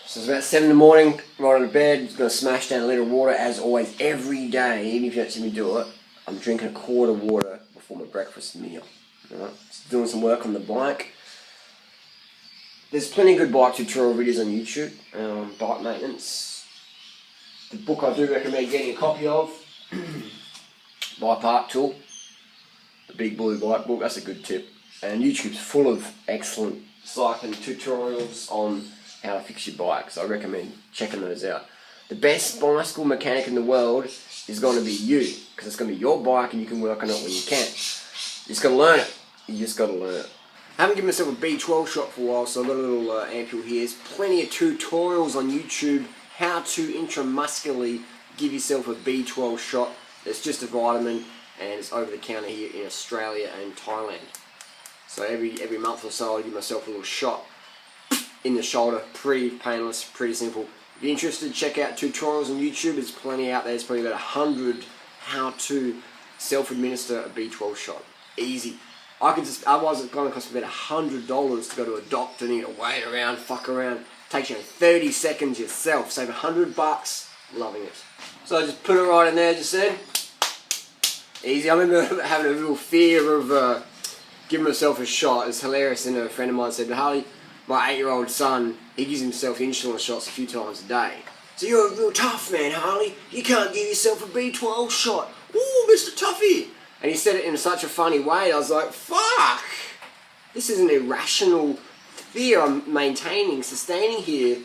So it's about 7 in the morning, right on the bed, just going to smash down a litre of water as always every day. Even if you don't see me do it, I'm drinking a quart of water before my breakfast meal. Right? Just doing some work on the bike. There's plenty of good bike tutorial videos on YouTube, bike maintenance. The book I do recommend getting a copy of, by Park Tool, the Big Blue Bike Book, that's a good tip. And YouTube's full of excellent cycling tutorials on how to fix your bike, so I recommend checking those out. The best bicycle mechanic in the world is going to be you, because it's going to be your bike and you can work on it when you can. You just got to learn it. You just got to learn it. I haven't given myself a B12 shot for a while, so I've got a little ampule here. There's plenty of tutorials on YouTube how to intramuscularly give yourself a B12 shot. It's just a vitamin and it's over the counter here in Australia and Thailand. So every month or so I give myself a little shot in the shoulder. Pretty painless, pretty simple. If you're interested, check out tutorials on YouTube. There's plenty out there. There's probably about 100 how to self-administer a B12 shot. Easy. Otherwise it's going to cost me about $100 to go to a doctor and you got to wait around, fuck around. Takes you 30 seconds yourself. Save $100. Loving it. So I just put it right in there, just said. Easy. I remember having a little fear of giving myself a shot. It's hilarious, and a friend of mine said, Harley, my 8-year-old son, he gives himself insulin shots a few times a day. So you're a real tough man, Harley. You can't give yourself a B12 shot. Ooh, Mr. Tuffy. And he said it in such a funny way. I was like, fuck. This is an irrational fear I'm maintaining, sustaining here.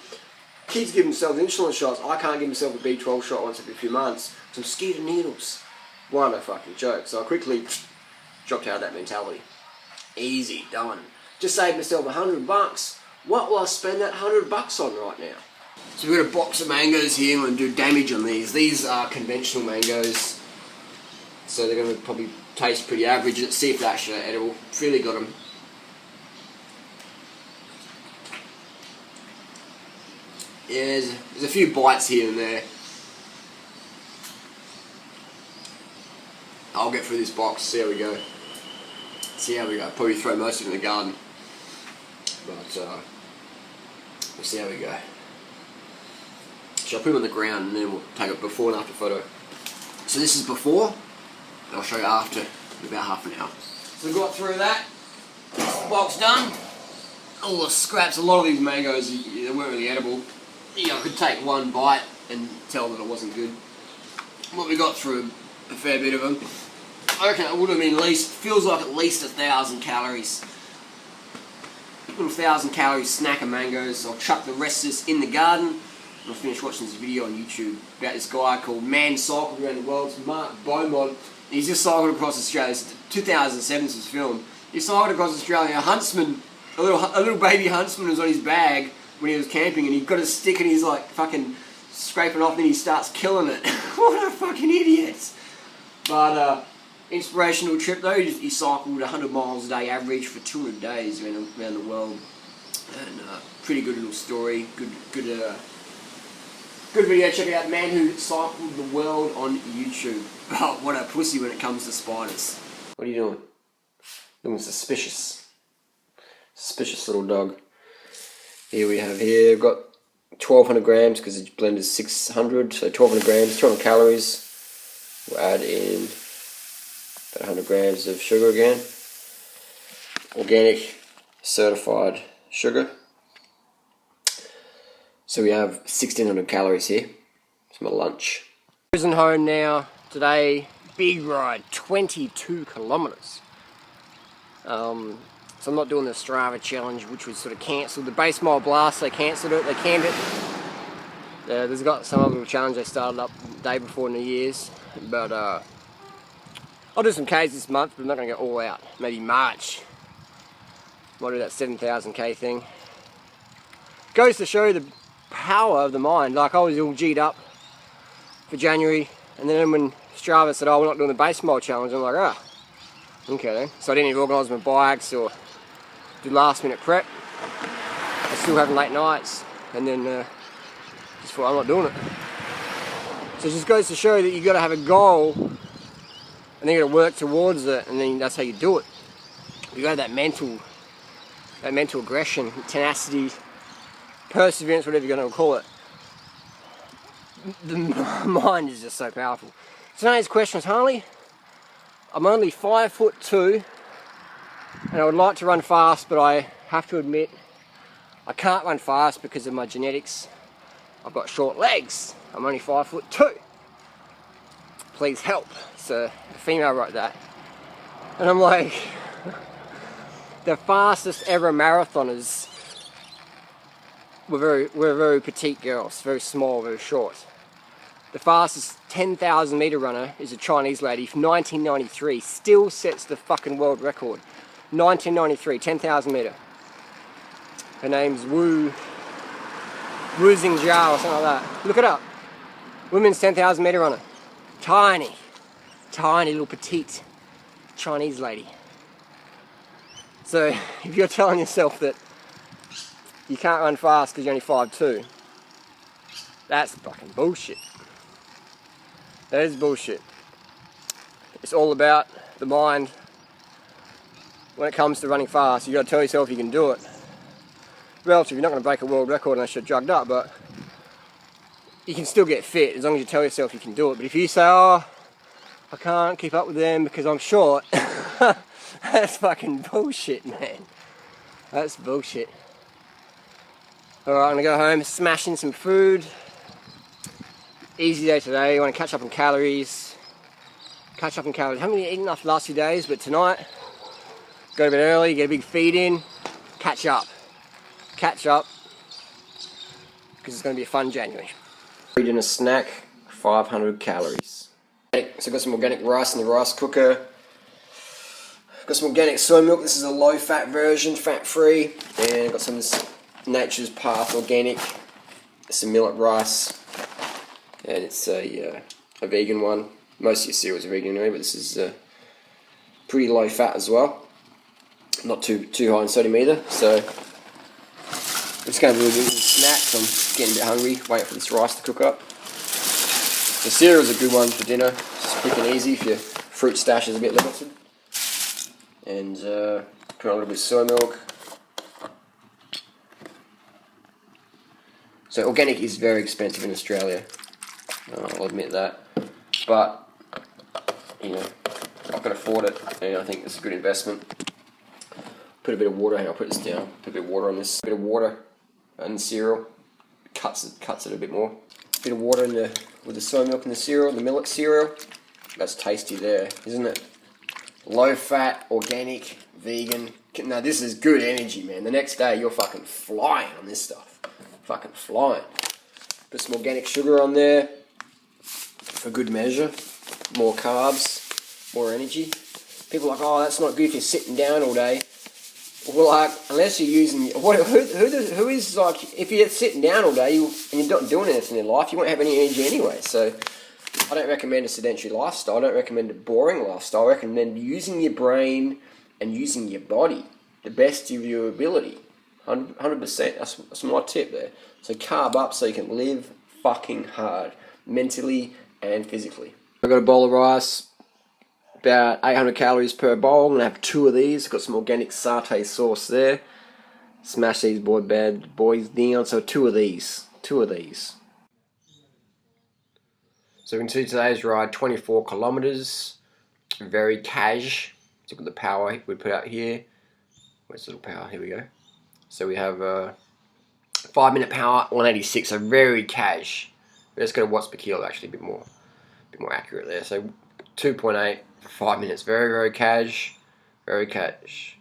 Kids give themselves insulin shots. I can't give myself a B12 shot once every few months. So I'm scared of needles. What a fucking joke. So I quickly dropped out of that mentality. Easy, done. Just saved myself $100. What will I spend that $100 on right now? So we've got a box of mangoes here. I'm going to do damage on these. These are conventional mangoes. So they're going to probably taste pretty average. Let's see if they're actually edible. Really got them. Yeah, there's a few bites here and there. I'll get through this box, see how we go. See how we go. Probably throw most of it in the garden. But we'll see how we go. So I'll put them on the ground and then we'll take a before and after photo. So this is before, and I'll show you after in about half an hour. So we got through that. Box done. All the scraps, a lot of these mangoes, they weren't really edible. Yeah, I could take one bite and tell that it wasn't good. But we got through a fair bit of them. I reckon it would have been feels like at least 1,000 calories. Little 1,000 calorie snack of mangoes. I'll chuck the rest of this in the garden. And I'll finish watching this video on YouTube about this guy called Man Cycled Around the World. It's Mark Beaumont. He's just cycled across Australia. It's 2007 was filmed. He cycled across Australia. A huntsman, a little baby huntsman was on his bag when he was camping, and he got a stick and he's like fucking scraping off, and he starts killing it. What a fucking idiot! But inspirational trip though. He cycled 100 miles a day average for 200 days around the world, and pretty good little story. Good video. Check it out. Man who cycled the world on YouTube. Oh, what a pussy when it comes to spiders. What are you doing? Looking suspicious. Suspicious little dog. Here we have we've got 1,200 grams because the blend is 600, so 1,200 grams, 200 calories. We'll add in about 100 grams of sugar again. Organic, certified sugar. So we have 1,600 calories here. It's my lunch. Cruising home now. Today, big ride, 22 kilometres. So I'm not doing the Strava challenge, which was sort of cancelled. The Base Mile Blast, they cancelled it, they canned it. There's got some other little challenge they started up the day before New Year's. But I'll do some Ks this month, but I'm not going to go all out. Maybe March. Might do that 7,000k thing. Goes to show the power of the mind. Like I was all G'd up for January, and then when Strava said, oh, we're not doing the Base Mile challenge, I'm like, ah, okay then. So I didn't even organise my bikes or do last minute prep. I still having late nights, and then just thought I'm not doing it. So it just goes to show that you got to have a goal, and then you got to work towards it, and then that's how you do it. You got that mental aggression, tenacity, perseverance, whatever you're going to call it. The mind is just so powerful. Today's question was, Harley, I'm only 5'2", and I would like to run fast, but I have to admit I can't run fast because of my genetics. I've got short legs. I'm only 5'2". Please help. So a female wrote that, and I'm like, the fastest ever marathoners were very petite girls, very small, very short. The fastest 10,000 meter runner is a Chinese lady from 1993, still sets the fucking world record. 1993, 10,000 meter. Her name's Wu Xingjiao or something like that. Look it up. Women's 10,000 meter runner. Tiny little petite Chinese lady. So if you're telling yourself that you can't run fast because you're only 5'2", that's fucking bullshit. That is bullshit. It's all about the mind. When it comes to running fast, you got to tell yourself you can do it. Relative, you're not going to break a world record unless you're drugged up, but you can still get fit as long as you tell yourself you can do it. But if you say, oh, I can't keep up with them because I'm short, that's fucking bullshit, man. That's bullshit. Alright, I'm going to go home, smash in some food. Easy day today. I want to catch up on calories. I haven't really eaten enough the last few days, but tonight, go to bed early, get a big feed in, catch up. Because it's going to be a fun January. Eating a snack, 500 calories. So I've got some organic rice in the rice cooker. I've got some organic soy milk. This is a low-fat version, fat-free. And I've got some of this Nature's Path organic, some millet rice. And it's a vegan one. Most of your cereals are vegan anyway, but this is pretty low-fat as well. Not too high in sodium either. So I'm just going to do a little snack. I'm getting a bit hungry, waiting for this rice to cook up. The cereal's a good one for dinner. Just quick and easy if your fruit stash is a bit limited. And put on a little bit of soy milk. So organic is very expensive in Australia. I'll admit that. But, you know, I can afford it, and I think it's a good investment. Put a bit of water, hang on, I'll put this down. Put a bit of water on this. A bit of water and cereal. Cuts it a bit more. A bit of water with the soy milk and the cereal, the millet cereal. That's tasty there, isn't it? Low fat, organic, vegan. Now this is good energy, man. The next day you're fucking flying on this stuff. Fucking flying. Put some organic sugar on there for good measure. More carbs, more energy. People are like, oh, that's not good if you're sitting down all day. Well, like, unless you're using... Who is, like, if you're sitting down all day and you're not doing anything in life, you won't have any energy anyway. So, I don't recommend a sedentary lifestyle. I don't recommend a boring lifestyle. I recommend using your brain and using your body the best of your ability. 100%. That's my tip there. So, carb up so you can live fucking hard, mentally and physically. I've got a bowl of rice. About 800 calories per bowl. I'm going to have 2 of these. Got some organic satay sauce there. Smash these boys down. So 2 of these. 2 of these. So we can see today's ride, 24 kilometers. Very cash. Look at the power we put out here. Where's the little power? Here we go. So we have 5-minute power, 186. So very cash. Let's go to watts per kilo, actually, a bit more accurate there. So 2.8 for 5 minutes. Very, very cash. Very cash.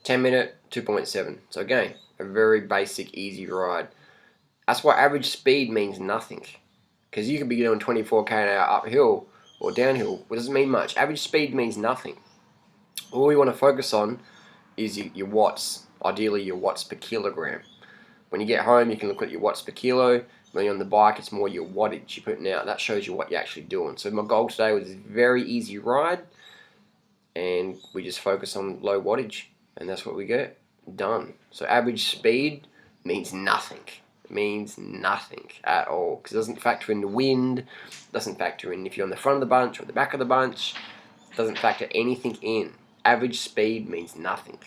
10-minute, 2.7. So again, a very basic, easy ride. That's why average speed means nothing. Because you could be doing 24k an hour uphill or downhill. It doesn't mean much. Average speed means nothing. All we want to focus on is your watts. Ideally, your watts per kilogram. When you get home, you can look at your watts per kilo. When you're on the bike, it's more your wattage you're putting out. That shows you what you're actually doing. So my goal today was a very easy ride, and we just focus on low wattage, and that's what we get done. So average speed means nothing. It means nothing at all, because it doesn't factor in the wind, doesn't factor in if you're on the front of the bunch or the back of the bunch. It doesn't factor anything in. Average speed means nothing.